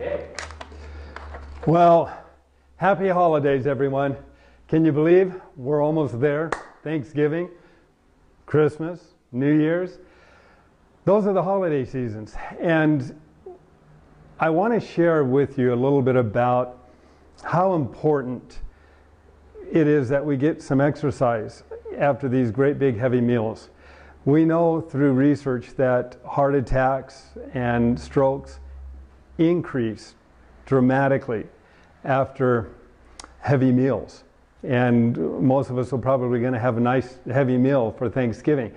Okay. Well, happy holidays, everyone. Can you believe we're almost there? Thanksgiving, Christmas, New Year's. Those are the holiday seasons. And I want to share with you a little bit about how important it is that we get some exercise after these great big heavy meals. We know through research that heart attacks and strokes increase dramatically after heavy meals. And most of us are probably going to have a nice heavy meal for Thanksgiving.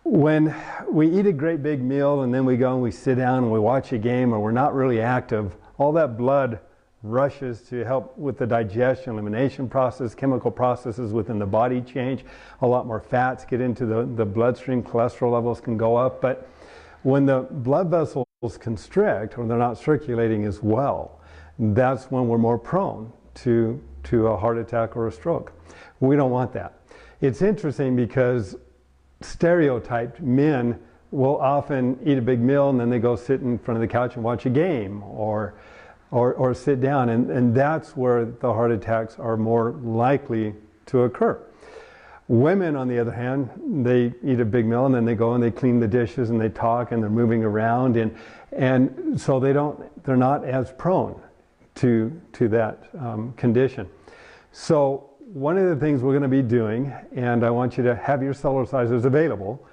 When we eat a great big meal and then we go and we sit down and we watch a game or we're not really active, all that blood rushes to help with the digestion, elimination process, chemical processes within the body change. A lot more fats get into the bloodstream, cholesterol levels can go up. But when the blood vessels constrict or they're not circulating as well, that's when we're more prone to a heart attack or a stroke. We don't want that. It's interesting because stereotyped men will often eat a big meal and then they go sit in front of the couch and watch a game or sit down, and that's where the heart attacks are more likely to occur. Women, on the other hand, they eat a big meal and then they go and they clean the dishes and they talk and they're moving around, and so they're not as prone to that condition. So one of the things we're going to be doing, and I want you to have your Cellercisers available,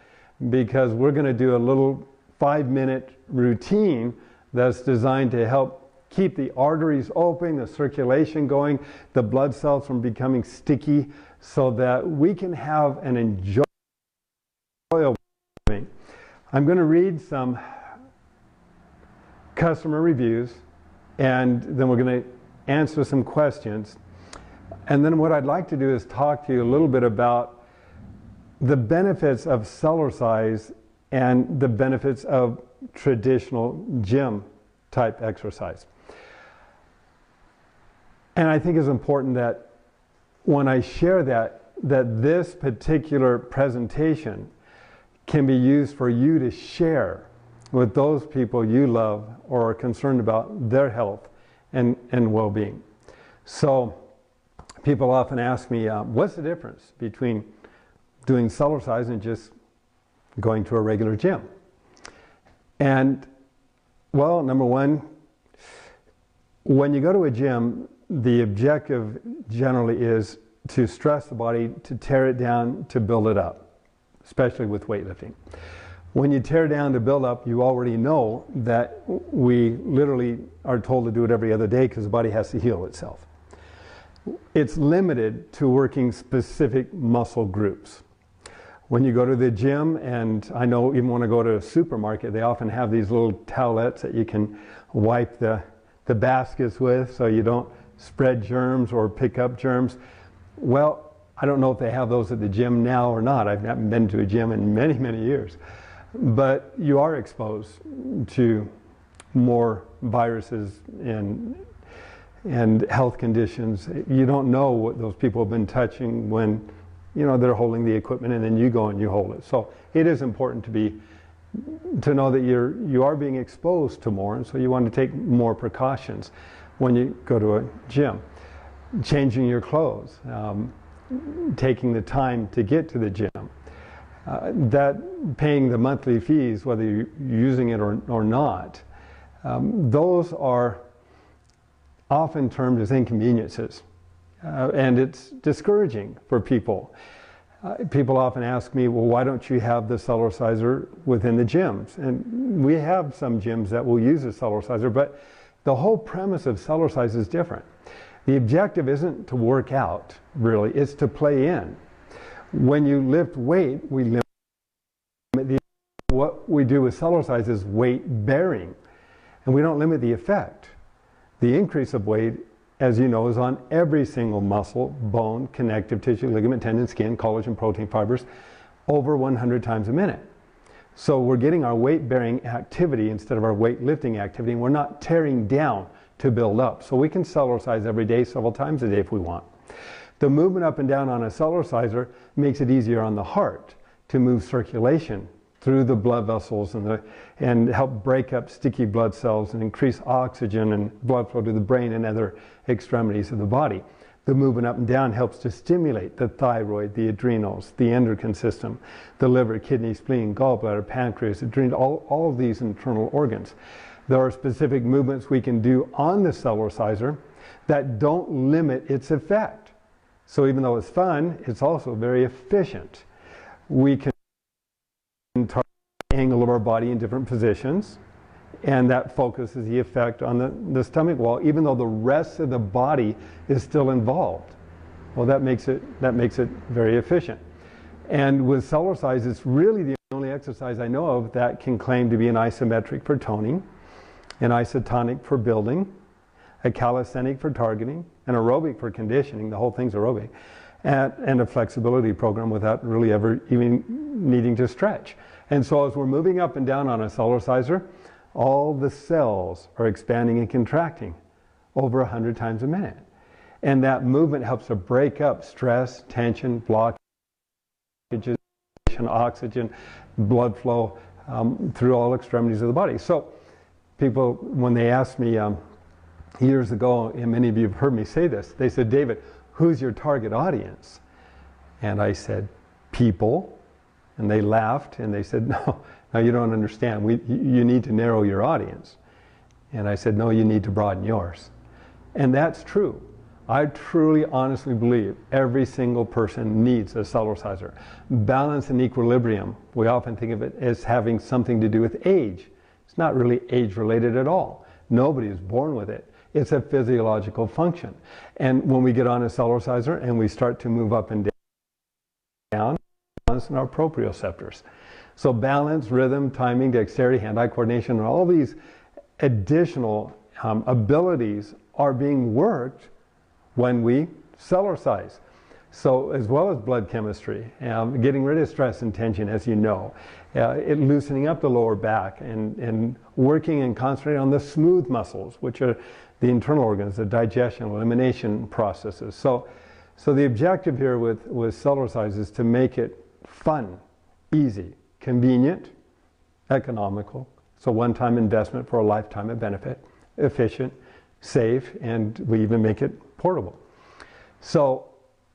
because we're going to do a little 5-minute routine that's designed to help keep the arteries open, the circulation going, the blood cells from becoming sticky, so that we can have an enjoyable living. I'm going to read some customer reviews, and then we're going to answer some questions. And then what I'd like to do is talk to you a little bit about the benefits of Cellercise and the benefits of traditional gym type exercise. And I think it's important that when I share that this particular presentation can be used for you to share with those people you love or are concerned about their health and well-being. So people often ask me, what's the difference between doing Cellercise and just going to a regular gym? And well, number one, when you go to a gym, the objective generally is to stress the body, to tear it down, to build it up, especially with weightlifting. When you tear down to build up, you already know that we literally are told to do it every other day because the body has to heal itself. It's limited to working specific muscle groups. When you go to the gym, and I know even when I go to a supermarket, they often have these little towelettes that you can wipe the baskets with so you don't spread germs or pick up germs. Well, I don't know if they have those at the gym now or not. I haven't been to a gym in many, many years. But you are exposed to more viruses and health conditions. You don't know what those people have been touching when they're holding the equipment, and then you go and you hold it. So it is important to know that you are being exposed to more, and so you want to take more precautions when you go to a gym. Changing your clothes, taking the time to get to the gym, that paying the monthly fees, whether you're using it or not, those are often termed as inconveniences. And it's discouraging for people. People often ask me, well, why don't you have the Cellerciser within the gyms? And we have some gyms that will use a Cellerciser, but the whole premise of Cellercise is different. The objective isn't to work out, really, it's to play in. When you lift weight, we limit what we do with Cellercise is weight bearing, and we don't limit the effect. The increase of weight, as you know, is on every single muscle, bone, connective tissue, ligament, tendon, skin, collagen, protein fibers, over 100 times a minute. So we're getting our weight-bearing activity instead of our weight-lifting activity, and we're not tearing down to build up. So we can Cellercise every day, several times a day if we want. The movement up and down on a Cellerciser makes it easier on the heart to move circulation through the blood vessels and help break up sticky blood cells and increase oxygen and blood flow to the brain and other extremities of the body. The movement up and down helps to stimulate the thyroid, the adrenals, the endocrine system, the liver, kidney, spleen, gallbladder, pancreas, adrenal, all of these internal organs. There are specific movements we can do on the Cellerciser that don't limit its effect. So even though it's fun, it's also very efficient. We can target the angle of our body in different positions, and that focuses the effect on the stomach wall, even though the rest of the body is still involved. Well, that makes it very efficient. And with Cellercise, it's really the only exercise I know of that can claim to be an isometric for toning, an isotonic for building, a calisthenic for targeting, an aerobic for conditioning, the whole thing's aerobic, and a flexibility program without really ever even needing to stretch. And so as we're moving up and down on a Cellerciser, all the cells are expanding and contracting over 100 times a minute. And that movement helps to break up stress, tension, blockages, oxygen, blood flow through all extremities of the body. So people, when they asked me years ago, and many of you have heard me say this, they said, David, who's your target audience? And I said, people. And they laughed and they said, no, you don't understand. You need to narrow your audience. And I said, no, you need to broaden yours. And that's true. I truly, honestly believe every single person needs a Cellerciser. Balance and equilibrium, we often think of it as having something to do with age. It's not really age-related at all. Nobody is born with it. It's a physiological function. And when we get on a Cellerciser and we start to move up and down, in our proprioceptors. So balance, rhythm, timing, dexterity, hand-eye coordination, and all these additional abilities are being worked when we Cellercise. So as well as blood chemistry, getting rid of stress and tension, as you know, loosening up the lower back and working and concentrating on the smooth muscles, which are the internal organs, the digestion, elimination processes. So the objective here with Cellercise is to make it fun, easy, convenient, economical. It's a one-time investment for a lifetime of benefit, efficient, safe, and we even make it portable. So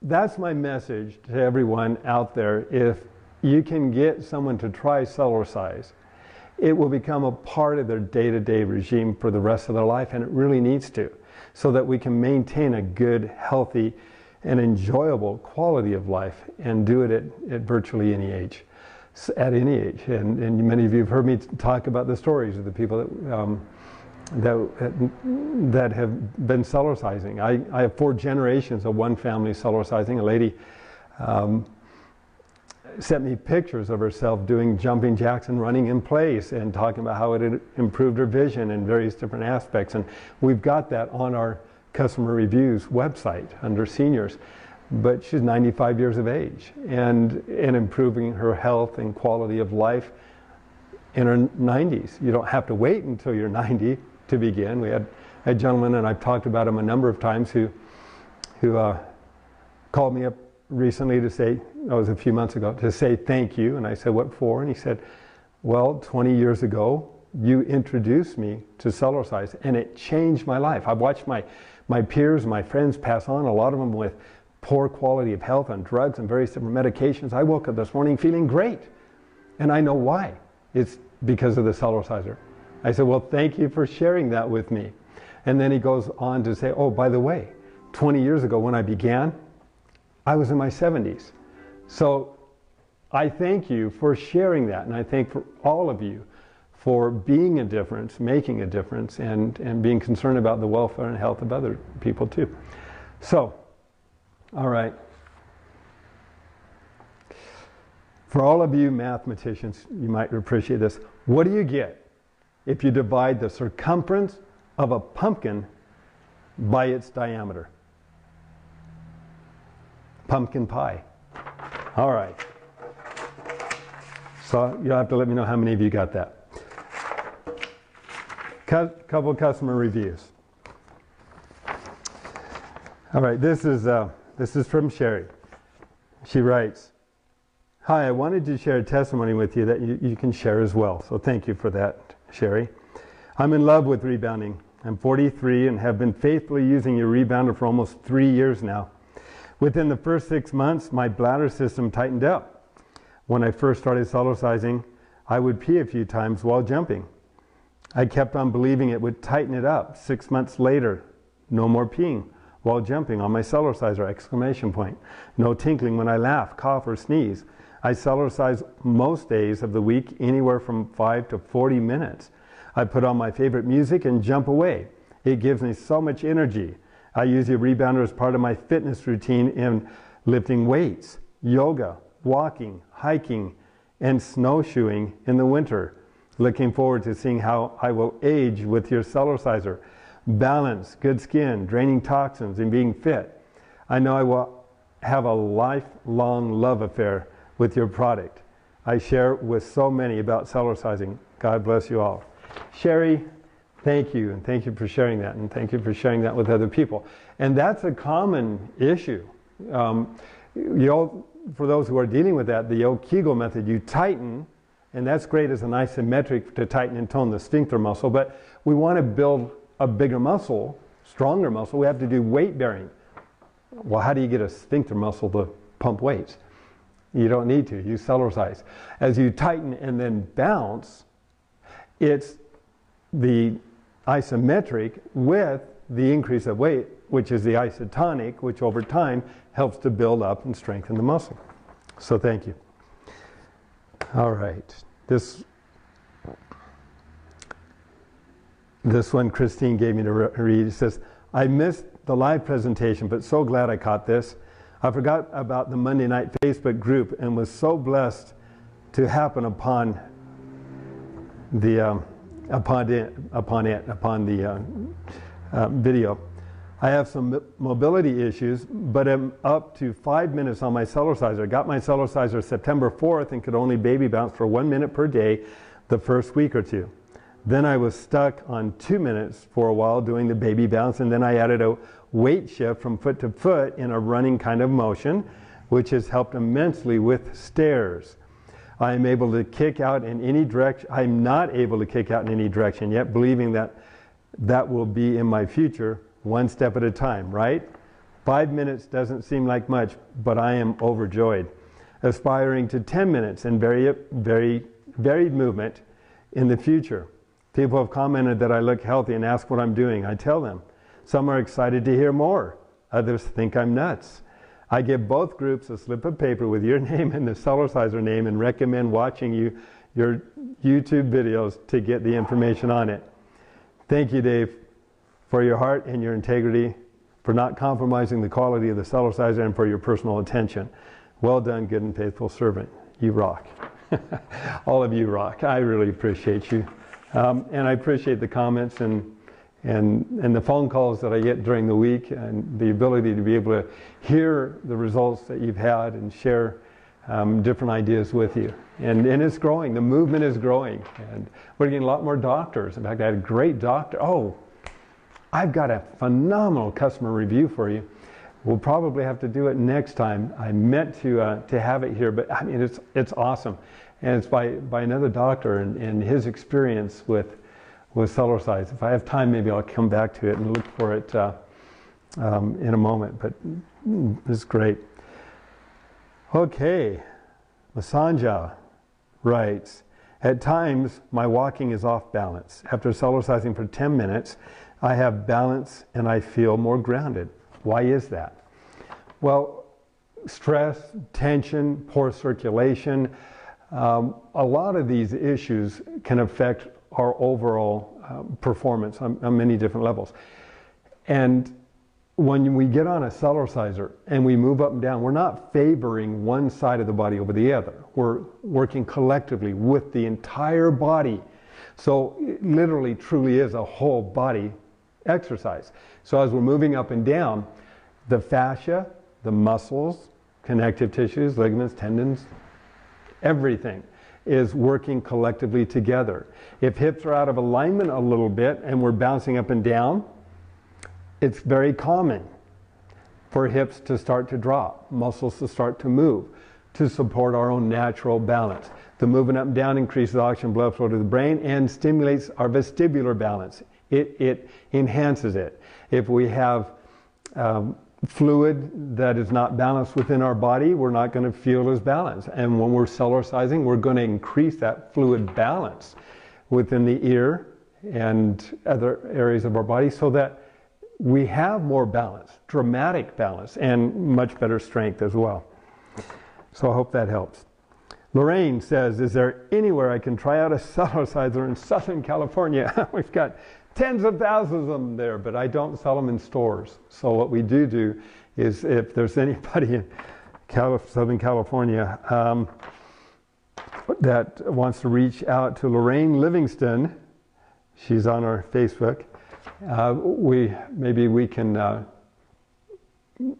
that's my message to everyone out there. If you can get someone to try Cellercise, it will become a part of their day-to-day regime for the rest of their life, and it really needs to, so that we can maintain a good, healthy, and enjoyable quality of life and do it at virtually any age, at any age. And many of you have heard me talk about the stories of the people that have been Cellercising. I have 4 generations of one family Cellercising. A lady sent me pictures of herself doing jumping jacks and running in place and talking about how it had improved her vision in various different aspects. And we've got that on our customer reviews website under seniors. But she's 95 years of age and improving her health and quality of life in her 90s. You don't have to wait until you're 90 to begin. We had a gentleman, and I've talked about him a number of times, who called me up recently to say, that was a few months ago, to say thank you. And I said, what for? And he said, well, 20 years ago, you introduced me to Cellercise, and it changed my life. I've watched my peers, my friends pass on, a lot of them with poor quality of health on drugs and various different medications. I woke up this morning feeling great, and I know why. It's because of the Cellerciser. I said, well, thank you for sharing that with me. And then he goes on to say, oh, by the way, 20 years ago when I began, I was in my 70s. So I thank you for sharing that, and I thank for all of you for being a difference, making a difference, and being concerned about the welfare and health of other people too. So, all right. For all of you mathematicians, you might appreciate this. What do you get if you divide the circumference of a pumpkin by its diameter? Pumpkin pie. All right. So you'll have to let me know how many of you got that. Couple customer reviews. All right, this is from Sherry. She writes, Hi, I wanted to share a testimony with you that you can share as well. So thank you for that, Sherry. I'm in love with rebounding. I'm 43 and have been faithfully using your rebounder for almost 3 years now. Within the first 6 months, my bladder system tightened up. When I first started Cellercising, I would pee a few times while jumping. I kept on believing it would tighten it up. 6 months later, no more peeing while jumping on my Cellerciser, exclamation point. No tinkling when I laugh, cough, or sneeze. I Cellercise most days of the week, anywhere from 5 to 40 minutes. I put on my favorite music and jump away. It gives me so much energy. I use your rebounder as part of my fitness routine in lifting weights, yoga, walking, hiking, and snowshoeing in the winter. Looking forward to seeing how I will age with your Cellerciser. Balance, good skin, draining toxins, and being fit. I know I will have a lifelong love affair with your product. I share with so many about Cellercising. God bless you all. Sherry, thank you, and thank you for sharing that, and thank you for sharing that with other people. And that's a common issue. For those who are dealing with that, the old Kegel method, you tighten, and that's great as an isometric to tighten and tone the sphincter muscle, but we want to build a bigger muscle, stronger muscle. We have to do weight bearing. Well, how do you get a sphincter muscle to pump weights? You don't need to. You Cellercise. As you tighten and then bounce, it's the isometric with the increase of weight, which is the isotonic, which over time helps to build up and strengthen the muscle. So thank you. All right. This one Christine gave me to read. It says, I missed the live presentation, but so glad I caught this. I forgot about the Monday night Facebook group and was so blessed to happen upon the video. I have some mobility issues, but I'm up to 5 minutes on my Cellerciser. I got my Cellerciser September 4th and could only baby bounce for 1 minute per day the first week or two. Then I was stuck on 2 minutes for a while doing the baby bounce, and then I added a weight shift from foot to foot in a running kind of motion, which has helped immensely with stairs. I am able to kick out in any direction. I'm not able to kick out in any direction yet, believing that that will be in my future, one step at a time, right? 5 minutes doesn't seem like much, but I am overjoyed. Aspiring to 10 minutes and varied movement in the future. People have commented that I look healthy and ask what I'm doing. I tell them. Some are excited to hear more. Others think I'm nuts. I give both groups a slip of paper with your name and the Cellerciser name and recommend watching your YouTube videos to get the information on it. Thank you, Dave, for your heart and your integrity, for not compromising the quality of the Cellerciser, and for your personal attention. Well done, good and faithful servant. You rock. All of you rock. I really appreciate you. And I appreciate the comments and the phone calls that I get during the week, and the ability to be able to hear the results that you've had and share different ideas with you. And it's growing. The movement is growing. And we're getting a lot more doctors. In fact, I had a great doctor. Oh, I've got a phenomenal customer review for you. We'll probably have to do it next time. I meant to have it here, but I mean, it's awesome. And it's by another doctor and his experience with Cellercise. If I have time, maybe I'll come back to it and look for it in a moment, but it's great. Okay, Masanja writes, at times my walking is off balance. After Cellercising for 10 minutes, I have balance and I feel more grounded. Why is that? Well, stress, tension, poor circulation, a lot of these issues can affect our overall performance on many different levels. And when we get on a Cellerciser and we move up and down, we're not favoring one side of the body over the other. We're working collectively with the entire body. So it literally, truly is a whole body exercise. So as we're moving up and down, the fascia, the muscles, connective tissues, ligaments, tendons, everything is working collectively together. If hips are out of alignment a little bit and we're bouncing up and down, it's very common for hips to start to drop, muscles to start to move, to support our own natural balance. The moving up and down increases oxygen blood flow to the brain and stimulates our vestibular balance. It enhances it. If we have fluid that is not balanced within our body, we're not going to feel as balanced. And when we're Cellercising, we're going to increase that fluid balance within the ear and other areas of our body so that we have more balance, dramatic balance, and much better strength as well. So I hope that helps. Lorraine says, is there anywhere I can try out a Cellerciser in Southern California? We've got tens of thousands of them there, but I don't sell them in stores. So what we do is if there's anybody in Southern California that wants to reach out to Lorraine Livingston, she's on our Facebook, maybe we can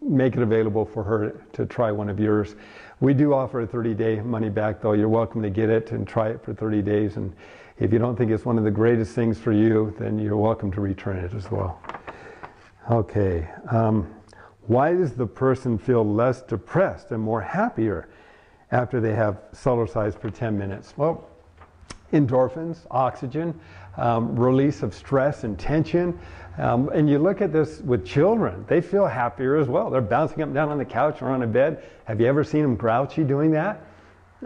make it available for her to try one of yours. We do offer a 30-day money back, though. You're welcome to get it and try it for 30 days. And if you don't think it's one of the greatest things for you, then you're welcome to return it as well. Okay. Why does the person feel less depressed and more happier after they have Cellercised for 10 minutes? Well, endorphins, oxygen, release of stress and tension. And you look at this with children, they feel happier as well. They're bouncing up and down on the couch or on a bed. Have you ever seen them grouchy doing that?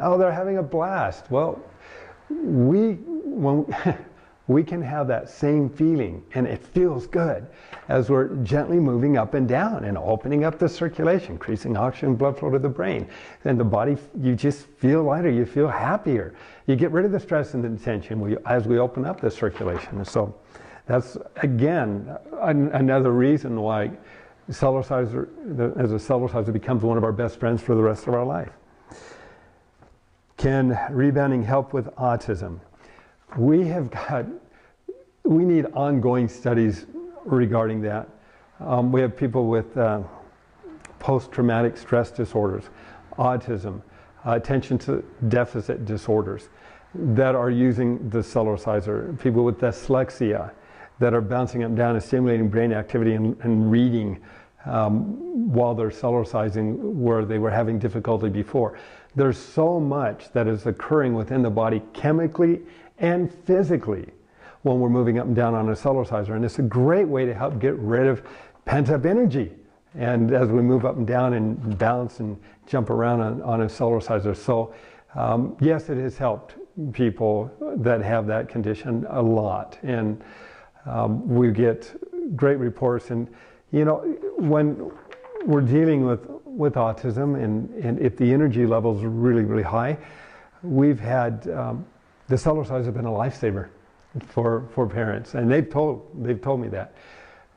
Oh, they're having a blast. Well, we can have that same feeling, and it feels good as we're gently moving up and down and opening up the circulation, increasing oxygen blood flow to the brain. And the body, you just feel lighter, you feel happier. You get rid of the stress and the tension as we open up the circulation. So that's, again, another reason why Cellerciser, as a Cellerciser, becomes one of our best friends for the rest of our life. Can rebounding help with autism? We need ongoing studies regarding that. We have people with post-traumatic stress disorders, autism, attention to deficit disorders that are using the Cellerciser, people with dyslexia that are bouncing up and down and stimulating brain activity and reading while they're Cellercising where they were having difficulty before. There's so much that is occurring within the body chemically and physically when we're moving up and down on a Cellerciser, and it's a great way to help get rid of pent-up energy and as we move up and down and bounce and jump around on a Cellerciser. So yes, it has helped people that have that condition a lot, and we get great reports. And you know, when we're dealing with autism and if the energy levels are really, really high, we've had the Cellerciser has been a lifesaver for parents, and they've told me that.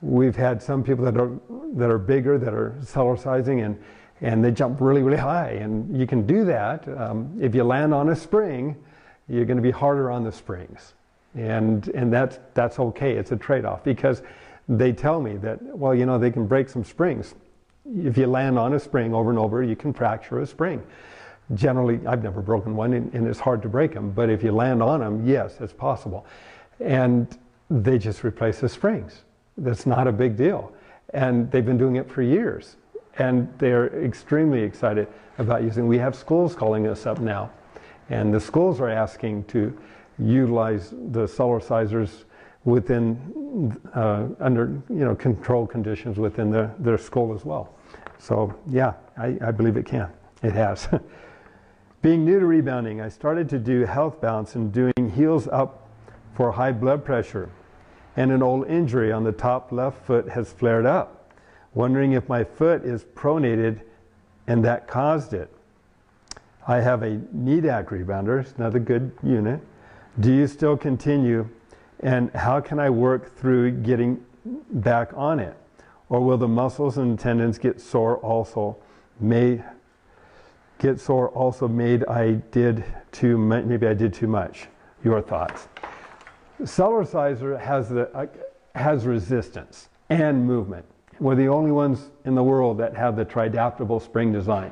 We've had some people that are bigger that are Cellercising and they jump really, really high, and you can do that. If you land on a spring, you're going to be harder on the springs, and that's okay. It's a trade-off, because they tell me that, well, you know, they can break some springs. If you land on a spring over and over, you can fracture a spring. Generally, I've never broken one, and it's hard to break them, but if you land on them, yes, it's possible. And they just replace the springs. That's not a big deal. And they've been doing it for years. And they're extremely excited about using. We have schools calling us up now, and the schools are asking to utilize the Cellercisers within under controlled conditions within their school as well. So yeah, I believe it can. It has. Being new to rebounding, I started to do health bounce and doing heels up for high blood pressure, and an old injury on the top left foot has flared up. Wondering if my foot is pronated and that caused it. I have a NEDAC rebounder, it's another good unit. Do you still continue, and how can I work through getting back on it? Or will the muscles and tendons get sore also? Maybe I did too much. Your thoughts? Cellerciser has resistance and movement. We're the only ones in the world that have the tridaptable spring design.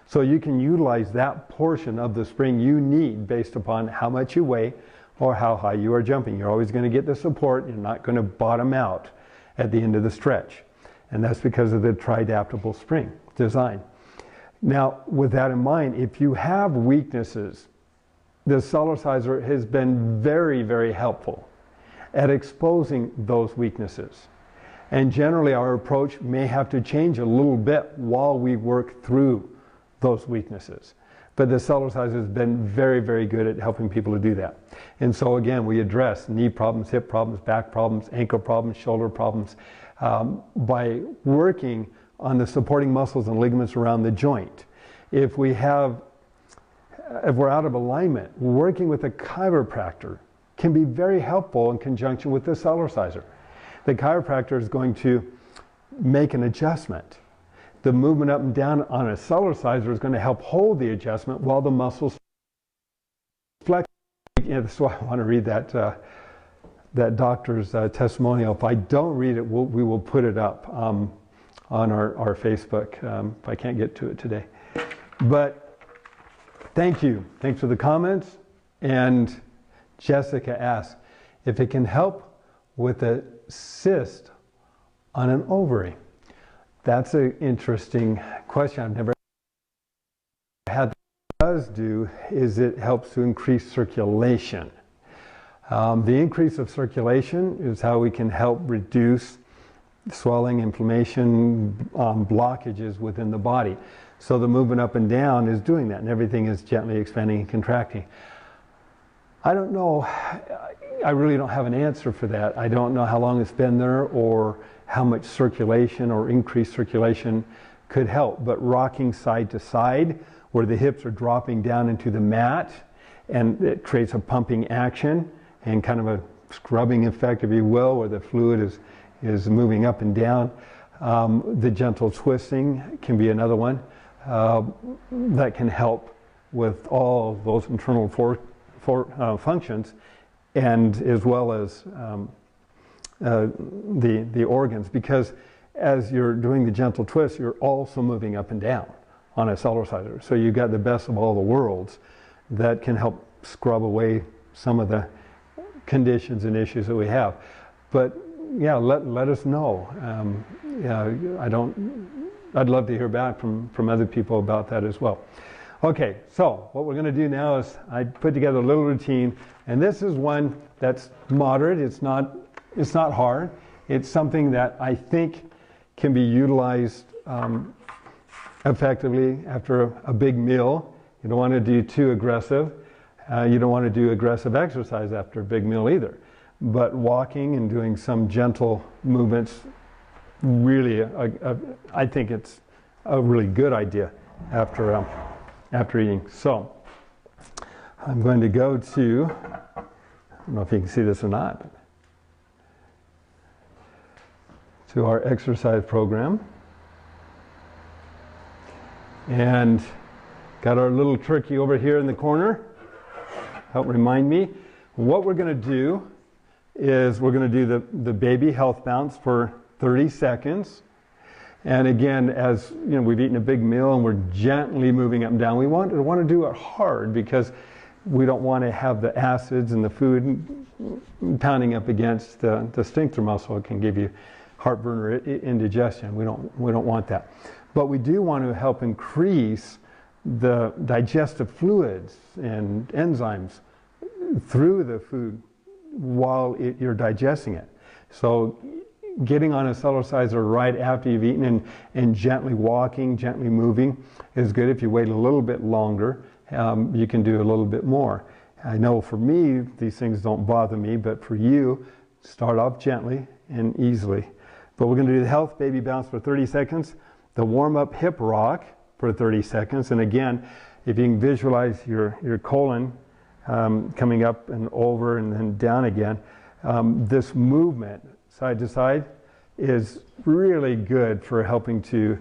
So you can utilize that portion of the spring you need based upon how much you weigh or how high you are jumping. You're always going to get the support. You're not going to bottom out at the end of the stretch. And that's because of the tridaptable spring design. Now, with that in mind, if you have weaknesses, the Cellerciser has been very, very helpful at exposing those weaknesses. And generally our approach may have to change a little bit while we work through those weaknesses. But the Cellerciser has been very, very good at helping people to do that. And so again, we address knee problems, hip problems, back problems, ankle problems, shoulder problems, by working on the supporting muscles and ligaments around the joint. If we're out of alignment, working with a chiropractor can be very helpful in conjunction with the Cellerciser. The chiropractor is going to make an adjustment. The movement up and down on a Cellerciser is going to help hold the adjustment while the muscles flex. That's why I want to read that doctor's testimonial. If I don't read it, we will put it up on our Facebook if I can't get to it today. But thank you. Thanks for the comments. And Jessica asks if it can help with a cyst on an ovary. That's an interesting question. I've never had. What it does do is it helps to increase circulation. The increase of circulation is how we can help reduce swelling, inflammation, blockages within the body. So the movement up and down is doing that, and everything is gently expanding and contracting. I don't know, I really don't have an answer for that. I don't know how long it's been there or how much circulation or increased circulation could help. But rocking side to side, where the hips are dropping down into the mat, and it creates a pumping action and kind of a scrubbing effect, if you will, where the fluid is moving up and down. The gentle twisting can be another one that can help with all those internal functions, and as well as the organs, because as you're doing the gentle twist, you're also moving up and down on a Cellerciser. So you've got the best of all the worlds that can help scrub away some of the conditions and issues that we have. But yeah, let us know. I'd love to hear back from other people about that as well. Okay, so what we're going to do now is I put together a little routine, and this is one that's moderate. It's not hard. It's something that I think can be utilized effectively after a big meal. You don't want to do too aggressive. You don't want to do aggressive exercise after a big meal either. But walking and doing some gentle movements, really, I think it's a really good idea after eating. So I'm going to go to, I don't know if you can see this or not, but to our exercise program. And got our little turkey over here in the corner. Help remind me. What we're going to do is we're going to do the baby health bounce for 30 seconds. And again, as you know, we've eaten a big meal and we're gently moving up and down. We want to do it hard because we don't want to have the acids and the food pounding up against the sphincter muscle. It can give you heartburn or indigestion. We don't want that. But we do want to help increase the digestive fluids and enzymes through the food while you're digesting it. So getting on a Cellerciser right after you've eaten and gently walking, gently moving is good. If you wait a little bit longer, you can do a little bit more. I know for me, these things don't bother me, but for you, start off gently and easily. But we're going to do the health baby bounce for 30 seconds, the warm-up hip rock for 30 seconds, and again, if you can visualize your colon coming up and over and then down again, this movement side to side is really good for helping to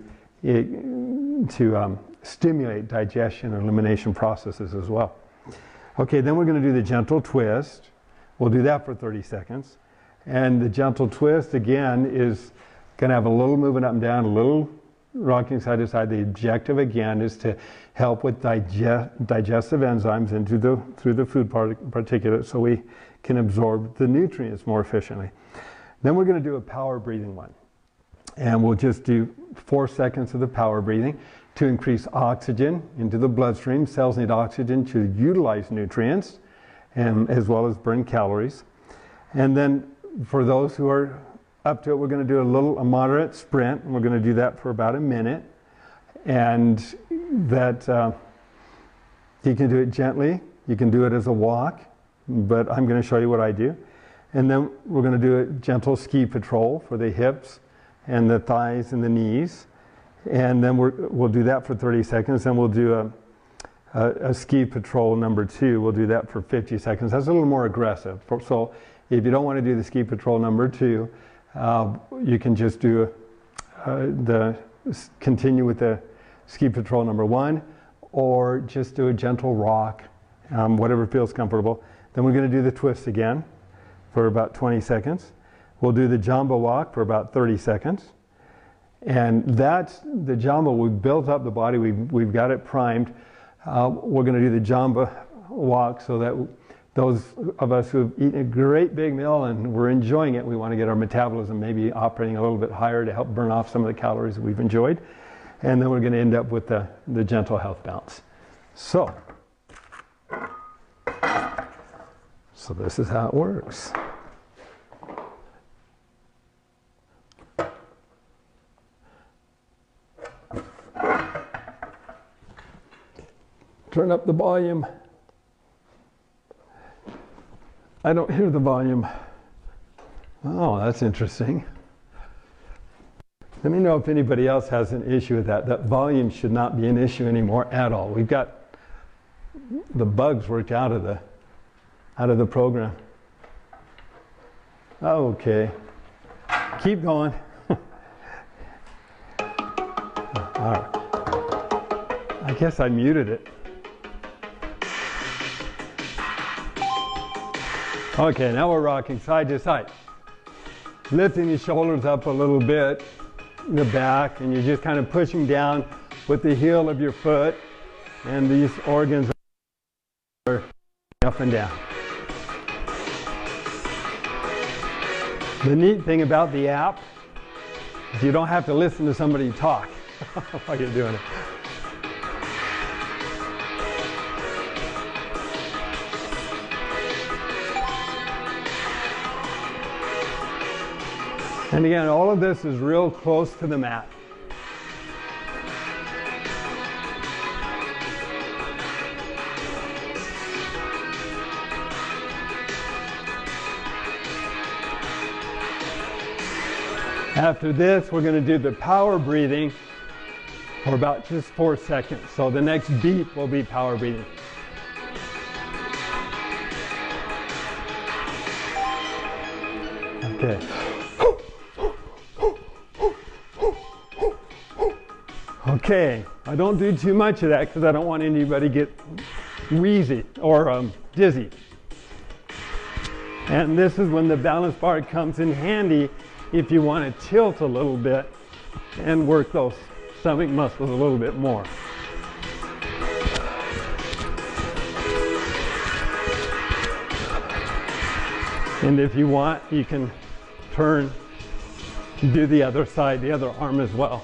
stimulate digestion and elimination processes as well. Okay, then we're going to do the gentle twist. We'll do that for 30 seconds. And the gentle twist, again, is going to have a little movement up and down, a little rocking side to side. The objective, again, is to help with digestive enzymes through the food particulate so we can absorb the nutrients more efficiently. Then we're going to do a power breathing one. And we'll just do 4 seconds of the power breathing to increase oxygen into the bloodstream. Cells need oxygen to utilize nutrients and as well as burn calories. And then for those who are up to it, we're going to do a moderate sprint. We're going to do that for about a minute. And that you can do it gently. You can do it as a walk, but I'm going to show you what I do. And then we're going to do a gentle ski patrol for the hips and the thighs and the knees. And then we'll do that for 30 seconds. Then we'll do a ski patrol number 2. We'll do that for 50 seconds. That's a little more aggressive. So if you don't want to do the ski patrol number 2, you can just do continue with the ski patrol number 1, or just do a gentle rock, whatever feels comfortable. Then we're going to do the twist again for about 20 seconds. We'll do the jamba walk for about 30 seconds. And that's the jamba. We've built up the body. We've got it primed. We're going to do the jamba walk so that those of us who have eaten a great big meal and we're enjoying it, we want to get our metabolism maybe operating a little bit higher to help burn off some of the calories that we've enjoyed. And then we're going to end up with the gentle health bounce. So this is how it works. Turn up the volume. I don't hear the volume. Oh, that's interesting. Let me know if anybody else has an issue with that. That volume should not be an issue anymore at all. We've got the bugs worked out of the program. Okay. Keep going. All right. I guess I muted it. Okay, now we're rocking side to side. Lifting the shoulders up a little bit in the back, and you're just kind of pushing down with the heel of your foot, and these organs are up and down. The neat thing about the app is you don't have to listen to somebody talk while you're doing it. And again, all of this is real close to the mat. After this, we're going to do the power breathing for about just 4 seconds. So the next beat will be power breathing. Okay. Okay, I don't do too much of that because I don't want anybody to get wheezy or dizzy. And this is when the balance bar comes in handy if you want to tilt a little bit and work those stomach muscles a little bit more. And if you want, you can turn and do the other side, the other arm as well.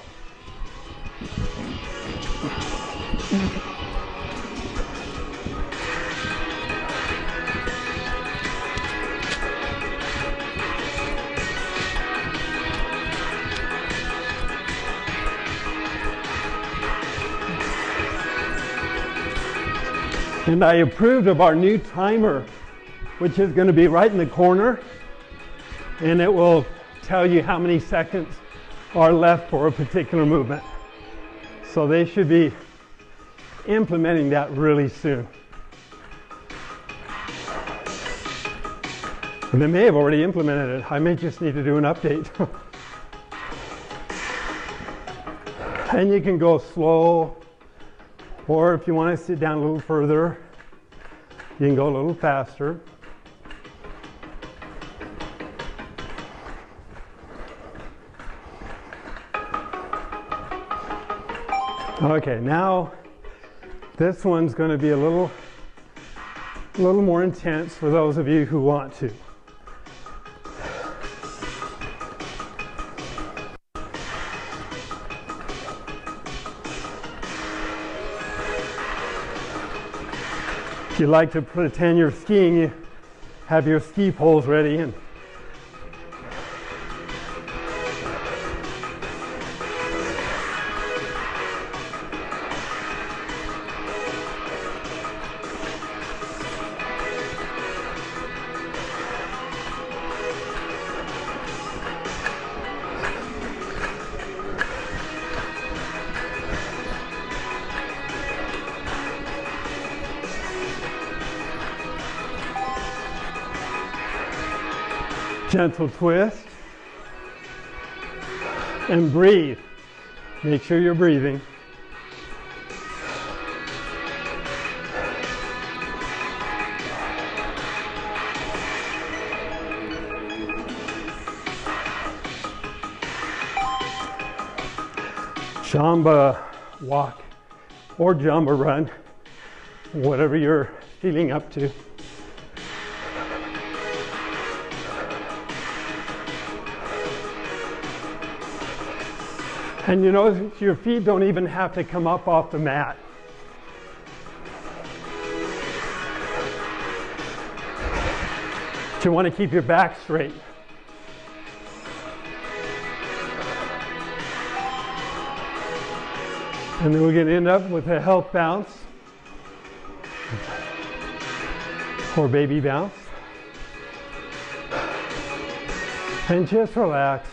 And I approved of our new timer, which is going to be right in the corner, and it will tell you how many seconds are left for a particular movement. So they should be implementing that really soon. And they may have already implemented it. I may just need to do an update. And you can go slow, or if you want to sit down a little further, you can go a little faster. Okay, now this one's going to be a little more intense for those of you who want to. If you like to pretend you're skiing, you have your ski poles ready and gentle twist and breathe. Make sure you're breathing. Jamba walk or jamba run, whatever you're feeling up to. And you know, your feet don't even have to come up off the mat. But you want to keep your back straight. And then we're going to end up with a health bounce or baby bounce. And just relax.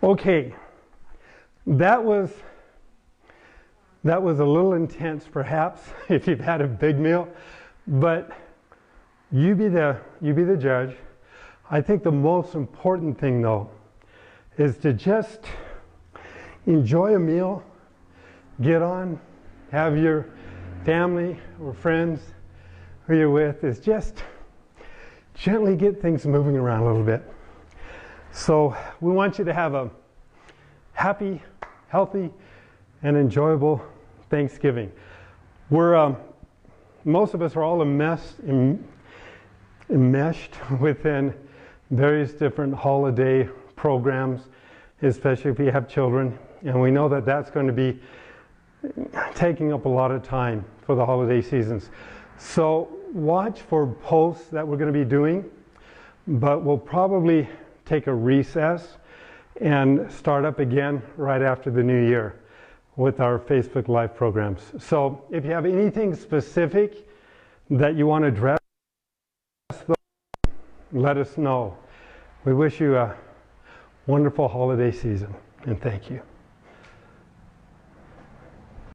Okay, that was a little intense perhaps if you've had a big meal, but you be the judge. I think the most important thing though is to just enjoy a meal, get on, have your family or friends who you're with, is just gently get things moving around a little bit. So we want you to have a happy, healthy, and enjoyable Thanksgiving. Most of us are all enmeshed within various different holiday programs, especially if you have children, and we know that that's going to be taking up a lot of time for the holiday seasons. So watch for posts that we're going to be doing, but we'll probably take a recess and start up again right after the new year with our Facebook Live programs. So if you have anything specific that you want to address, let us know. We wish you a wonderful holiday season, and thank you.